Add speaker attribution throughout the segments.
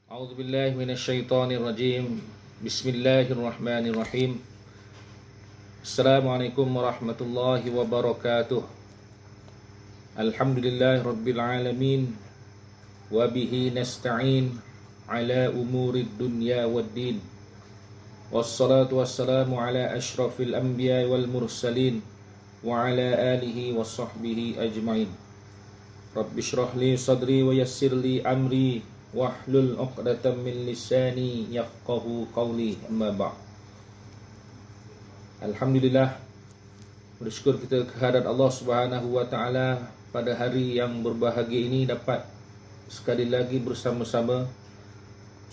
Speaker 1: A'udzu billahi minasyaitonir rajim. Bismillahirrahmanirrahim. Assalamualaikum warahmatullahi wabarakatuh. Alhamdulillahi rabbil alamin wa bihi nasta'in ala umurid dunya waddin. Wassalatu wassalamu ala asyrafil anbiya'i wal mursalin wa ala alihi wa sahbihi ajma'in. Rabbi shrah li sadri wa yassir li amri wahlul 'uqdatam min lisani yafqahu qawli, amma ba'd. Alhamdulillah, bersyukur kita kehadirat Allah Subhanahu wa taala pada hari yang berbahagia ini dapat sekali lagi bersama-sama.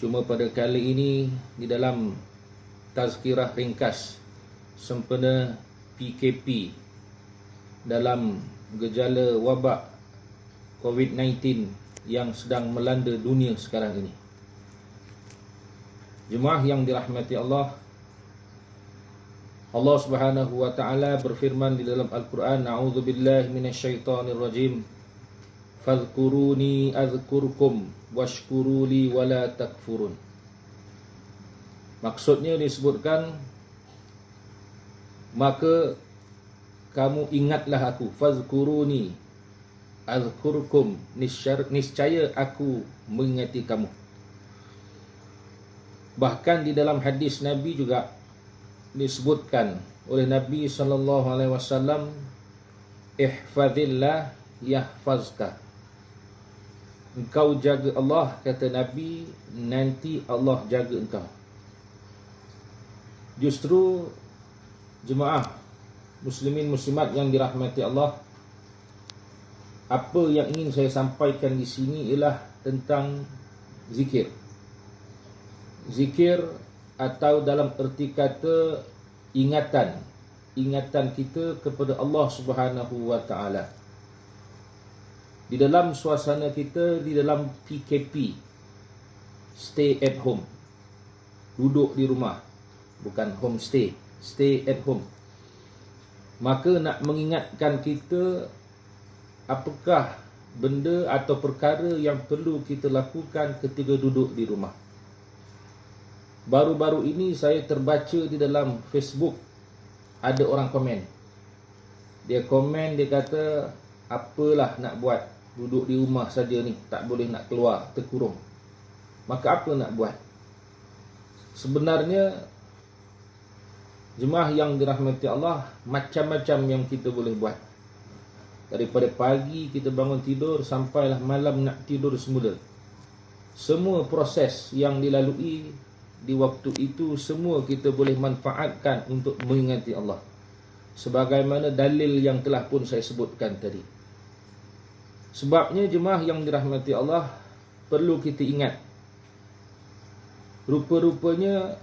Speaker 1: Cuma pada kali ini di dalam tazkirah ringkas sempena PKP dalam gejala wabak COVID-19 yang sedang melanda dunia sekarang ini. Jemaah yang dirahmati Allah, Allah Subhanahu wa taala berfirman di dalam Al-Quran, A'udzubillahi minasyaitonir rajim. Fadhkuruni azkurkum washkuruli wala takfurun. Maksudnya disebutkan, maka kamu ingatlah aku, fadhkuruni azkurkum, niscaya aku mengingati kamu. Bahkan di dalam hadis Nabi juga disebutkan oleh Nabi SAW, ihfazillah yahfazka. Engkau jaga Allah, kata Nabi, nanti Allah jaga engkau. Justru jemaah muslimin muslimat yang dirahmati Allah, apa yang ingin saya sampaikan di sini ialah tentang zikir. Zikir atau dalam erti kata ingatan kita kepada Allah Subhanahu wa taala. Di dalam suasana kita, di dalam PKP, stay at home, duduk di rumah, bukan homestay, stay at home. Maka nak mengingatkan kita apakah benda atau perkara yang perlu kita lakukan ketika duduk di rumah. Baru-baru ini saya terbaca di dalam Facebook, ada orang komen. Dia komen, dia kata, apalah nak buat, duduk di rumah saja ni, tak boleh nak keluar, terkurung. Maka apa nak buat? Sebenarnya, jemaah yang dirahmati Allah, macam-macam yang kita boleh buat. Daripada pagi kita bangun tidur sampailah malam nak tidur semula, semua proses yang dilalui di waktu itu, semua kita boleh manfaatkan untuk mengingati Allah, sebagaimana dalil yang telah pun saya sebutkan tadi. Sebabnya jemaah yang dirahmati Allah, perlu kita ingat, rupa-rupanya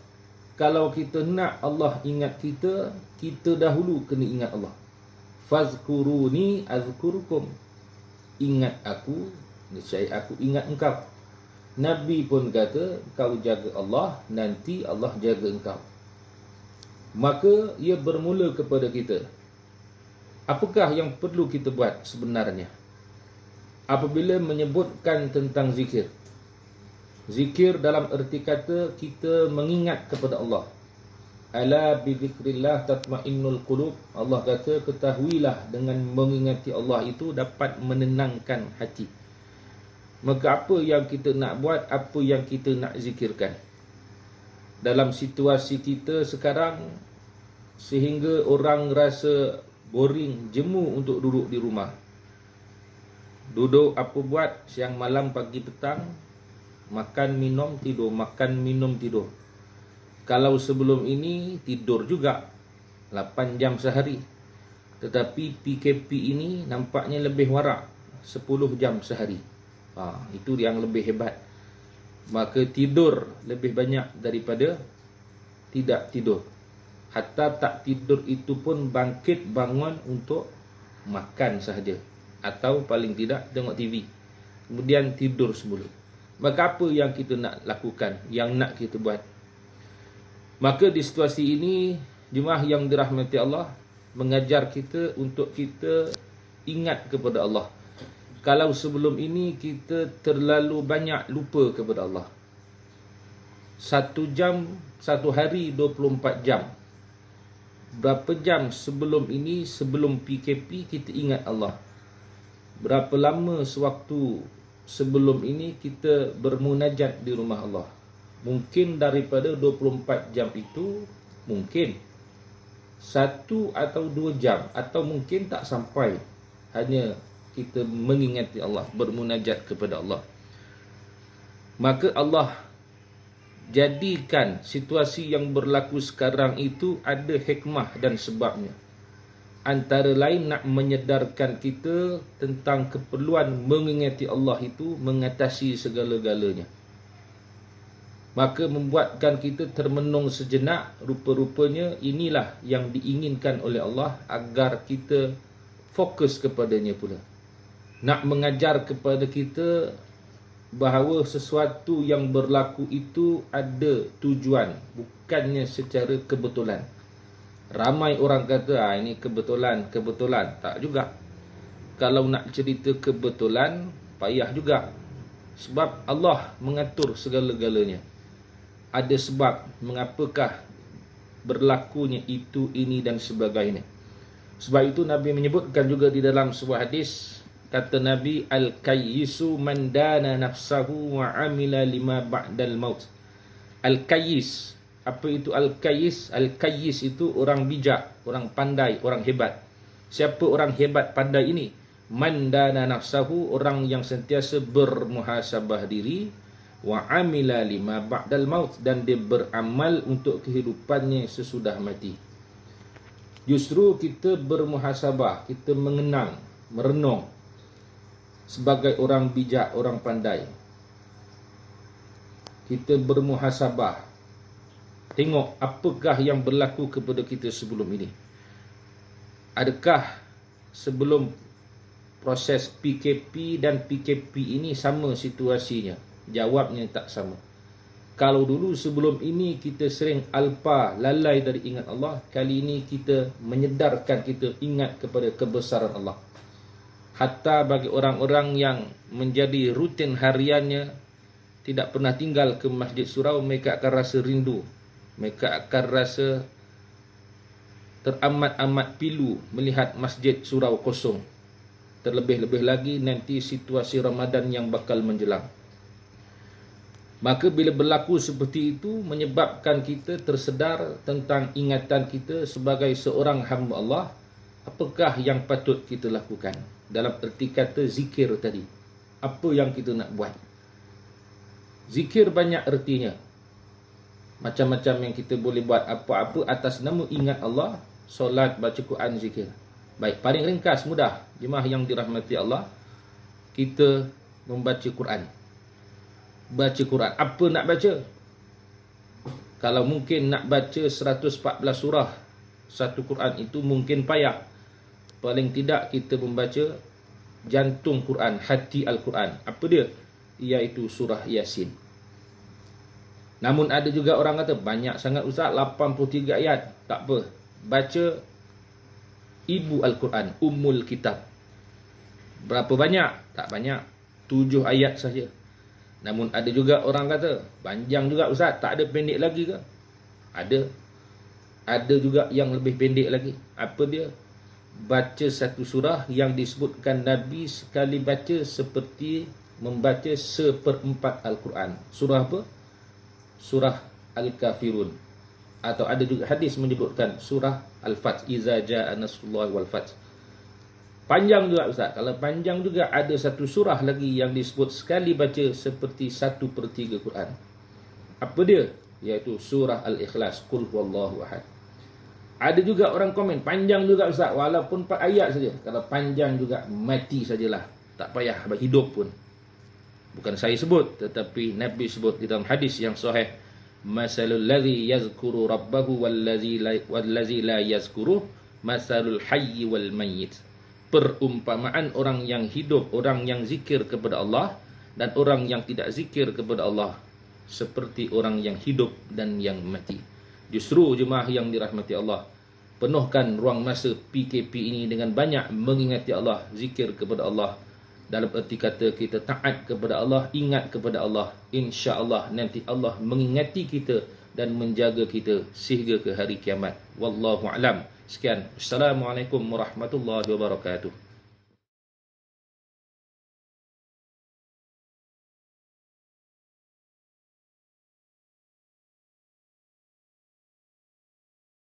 Speaker 1: kalau kita nak Allah ingat kita, kita dahulu kena ingat Allah. Fazkuruni azkurkum. Ingat aku, niscaya aku ingat engkau. Nabi pun kata, kau jaga Allah, nanti Allah jaga engkau. Maka ia bermula kepada kita. Apakah yang perlu kita buat sebenarnya apabila menyebutkan tentang zikir? Zikir dalam erti kata kita mengingat kepada Allah. Ala bi dzikrillah tatmainnul qulub. Allah kata, ketahuilah dengan mengingati Allah itu dapat menenangkan hati. Maka apa yang kita nak buat, apa yang kita nak zikirkan dalam situasi kita sekarang, sehingga orang rasa boring, jemu untuk duduk di rumah. Duduk apa buat, siang malam pagi petang, makan minum tidur, makan minum tidur. Kalau sebelum ini tidur juga 8 jam sehari, tetapi PKP ini nampaknya lebih warak, 10 jam sehari. Itu yang lebih hebat. Maka tidur lebih banyak daripada tidak tidur. Hatta tak tidur itu pun bangkit bangun untuk makan sahaja, atau paling tidak tengok TV, kemudian tidur semula. Maka apa yang kita nak lakukan, yang nak kita buat? Maka di situasi ini, jemaah yang dirahmati Allah, mengajar kita untuk kita ingat kepada Allah. Kalau sebelum ini kita terlalu banyak lupa kepada Allah, 1 jam, 1 hari 24 jam. Berapa jam sebelum ini, sebelum PKP, kita ingat Allah? Berapa lama sewaktu sebelum ini kita bermunajat di rumah Allah? Mungkin daripada 24 jam itu, mungkin 1 atau 2 jam, atau mungkin tak sampai. Hanya kita mengingati Allah, bermunajat kepada Allah. Maka Allah jadikan situasi yang berlaku sekarang itu ada hikmah dan sebabnya. Antara lain nak menyedarkan kita tentang keperluan mengingati Allah itu mengatasi segala-galanya. Maka membuatkan kita termenung sejenak, rupa-rupanya inilah yang diinginkan oleh Allah agar kita fokus kepadanya pula. Nak mengajar kepada kita bahawa sesuatu yang berlaku itu ada tujuan, bukannya secara kebetulan. Ramai orang kata, ini kebetulan. Tak juga. Kalau nak cerita kebetulan, payah juga. Sebab Allah mengatur segala-galanya. Ada sebab mengapakah berlakunya itu, ini dan sebagainya. Sebab itu Nabi menyebutkan juga di dalam sebuah hadis, kata Nabi, Al-Kayyisu man dana nafsahu wa amila lima ba'dal maut. Al-Kayyis. Apa itu Al-Kayyis? Al-Kayyis itu orang bijak, orang pandai, orang hebat. Siapa orang hebat pandai ini? Man dana nafsahu, orang yang sentiasa bermuhasabah diri, wa amila lima ba'dal maut, dan dia beramal untuk kehidupannya sesudah mati. Justru kita bermuhasabah, kita mengenang, merenung sebagai orang bijak, orang pandai. Kita bermuhasabah, tengok apakah yang berlaku kepada kita sebelum ini. Adakah sebelum proses PKP dan PKP ini sama situasinya? Jawabnya tak sama. Kalau dulu sebelum ini kita sering alpa, lalai dari ingat Allah, kali ini kita menyedarkan, kita ingat kepada kebesaran Allah. Hatta bagi orang-orang yang menjadi rutin hariannya, tidak pernah tinggal ke Masjid Surau, mereka akan rasa rindu. Mereka akan rasa teramat-amat pilu melihat Masjid Surau kosong. Terlebih-lebih lagi nanti situasi Ramadan yang bakal menjelang. Maka bila berlaku seperti itu, menyebabkan kita tersedar tentang ingatan kita sebagai seorang hamba Allah. Apakah yang patut kita lakukan? Dalam erti kata zikir tadi, apa yang kita nak buat? Zikir banyak ertinya. Macam-macam yang kita boleh buat, apa-apa atas nama ingat Allah. Solat, baca Quran, zikir. Baik, paling ringkas, mudah. Jemaah yang dirahmati Allah, kita membaca Quran. Baca Quran. Apa nak baca? Kalau mungkin nak baca 114 surah satu Quran itu mungkin payah. Paling tidak kita membaca jantung Quran, hati Al-Quran. Apa dia? Iaitu surah Yasin. Namun ada juga orang kata, banyak sangat Ustaz, 83 ayat. Tak apa. Baca ibu Al-Quran, Ummul Kitab. Berapa banyak? Tak banyak. 7 ayat saja. Namun ada juga orang kata, panjang juga Ustaz, tak ada pendek lagi ke? Ada. Ada juga yang lebih pendek lagi. Apa dia? Baca satu surah yang disebutkan Nabi sekali baca seperti membaca 1/4 Al-Quran. Surah apa? Surah Al-Kafirun. Atau ada juga hadis menyebutkan surah Al-Fath. Iza ja'a nasrullahi wal fath. Panjang juga Ustaz. Kalau panjang juga ada satu surah lagi yang disebut sekali baca seperti 1/3 Quran. Apa dia? Iaitu surah Al-Ikhlas. Qul huwallahu ahad. Ada juga orang komen, panjang juga Ustaz, walaupun 4 ayat saja. Kalau panjang juga, mati sajalah. Tak payah hidup pun. Bukan saya sebut, tetapi Nabi sebut di dalam hadis yang sahih. Masalul ladzi yazkuru rabbahu wallazi la yazkuru masalul hayyi wal mayyit. Perumpamaan orang yang hidup, orang yang zikir kepada Allah, dan orang yang tidak zikir kepada Allah, seperti orang yang hidup dan yang mati. Justru jemaah yang dirahmati Allah, penuhkan ruang masa PKP ini dengan banyak mengingati Allah, zikir kepada Allah, dalam erti kata kita taat kepada Allah, ingat kepada Allah, insya-Allah nanti Allah mengingati kita dan menjaga kita sehingga ke hari kiamat. Wallahu alam. Sekian. Assalamualaikum warahmatullahi wabarakatuh.